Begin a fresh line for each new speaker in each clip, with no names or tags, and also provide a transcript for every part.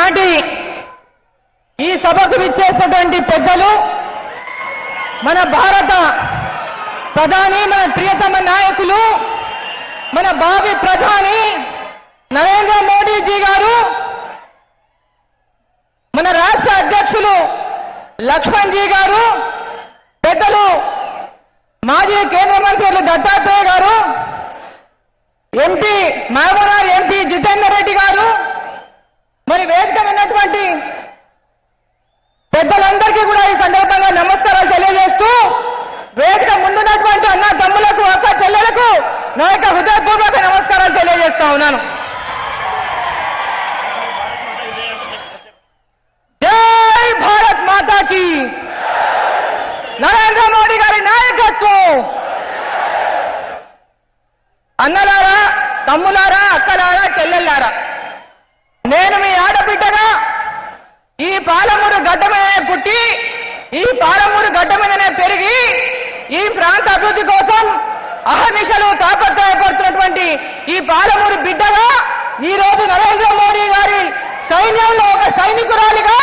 ఈనాటి ఈ సభకు విచ్చేసినటువంటి పెద్దలు, మన భారత ప్రధాని, మన ప్రియతమ నాయకులు, మన భావి ప్రధాని నరేంద్ర మోడీజీ గారు, మన రాష్ట్ర అధ్యక్షులు లక్ష్మణ్ జీ గారు, పెద్దలు మాజీ కేంద్ర మంత్రులు దత్తాత్రేయ గారు, ఎంపీ మహబూబ్నగర్ ఎంపీ జితేందర్ రెడ్డి గారు, మరి వేదిక ఉన్నటువంటి పెద్దలందరికీ కూడా ఈ సందర్భంగా నమస్కారాలు తెలియజేస్తూ, వేదిక ముందున్నటువంటి అన్న తమ్ములకు, అక్క చెల్లెలకు నా యొక్క హృదయపూర్వక నమస్కారాలు తెలియజేస్తా ఉన్నాను. జై భారత్ మాతాకి, నరేంద్ర మోడీ గారి నాయకత్వం. అన్నలారా, తమ్ములారా, అక్కలారా, చెల్లెల్లారా, నేను మీ ఆడబిడ్డగా ఈ పాలమూరు గడ్డ మీదనే పుట్టి, ఈ పాలమూరు గడ్డ మీదనే పెరిగి, ఈ ప్రాంత అభివృద్ధి కోసం అహర్నిశలు తాపత్రయపడుతున్నటువంటి ఈ పాలమూరు బిడ్డగా ఈ రోజు నరేంద్ర మోడీ గారి సైన్యంలో ఒక సైనికురాలిగా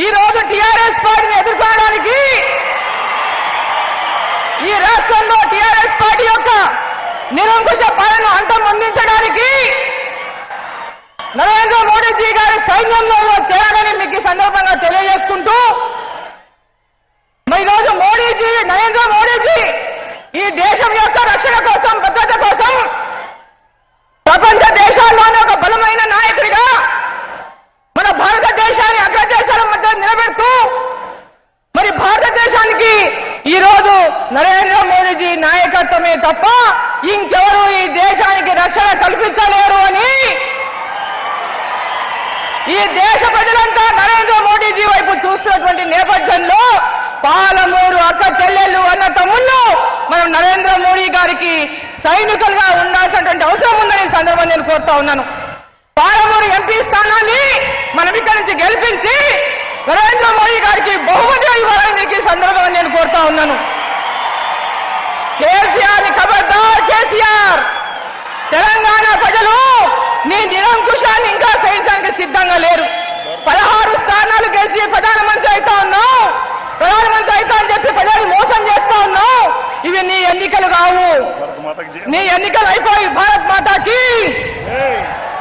ఈ రోజు టీఆర్ఎస్ పార్టీని ఎదుర్కోవడానికి, ఈ రాష్ట్రంలో టీఆర్ఎస్ పార్టీ యొక్క నిరంకుశ పాలన అంతమొందించడానికి నరేంద్ర మోడీజీ గారి సైన్యంలో చేరాలని మీకు ఈ సందర్భంగా తెలియజేసుకుంటూ, మరి ఈరోజు నరేంద్ర మోడీజీ ఈ దేశం యొక్క రక్షణ కోసం, భద్రత కోసం ప్రపంచ దేశాల్లోనే ఒక బలమైన నాయకుడిగా మన భారతదేశాన్ని అగ్రదేశాల మధ్య నిలబెడుతూ, మరి భారతదేశానికి ఈ రోజు నరేంద్ర మోడీజీ నాయకత్వమే తప్ప ఇంకెవరూ ఈ దేశానికి రక్షణ కల్పించలేరు అని ఈ దేశ ప్రజలంతా నరేంద్ర మోడీజీ వైపు చూస్తున్నటువంటి నేపథ్యంలో పాలమూరు అక్క చెల్లెళ్ళు, అన్న తమ్ముళ్ళు మనం నరేంద్ర మోడీ గారికి సైనికులుగా ఉండాల్సినటువంటి అవసరం ఉందని ఈ సందర్భంగా నేను కోరుతా ఉన్నాను. పాలమూరు ఎంపీ స్థానాన్ని మనం ఇక్కడి నుంచి గెలిపించి నరేంద్ర మోడీ గారికి బహుమతిగా ఇవ్వాలని మీకు ఈ సందర్భంగా నేను కోరుతా ఉన్నాను. కేసీఆర్ ని ఖబర్దార్ కేసీఆర్, తెలంగాణ ప్రజలు నీ నిరంకుశాన్ని ఇంకా సహించడానికి సిద్ధంగా లేరు. 16 స్థానాలు గెలిచి ప్రధానమంత్రి అవుతా ఉన్నావు, ప్రధానమంత్రి అవుతా అని చెప్పి ప్రజలు మోసం చేస్తా ఉన్నావు. ఇవి నీ ఎన్నికలు కావు, నీ ఎన్నికలు అయిపోయి భారత్ మాతాకి,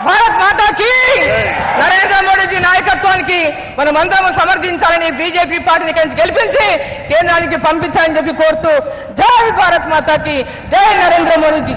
భారత్ మాతాకి, నరేంద్ర మోడీజీ నాయకత్వానికి మనమందరం సమర్థించాలని బీజేపీ పార్టీని గెలిపించి కేంద్రానికి పంపించాలని చెప్పి కోరుతూ, జై భారత్ మాతాకి, జై నరేంద్ర మోడీజీ.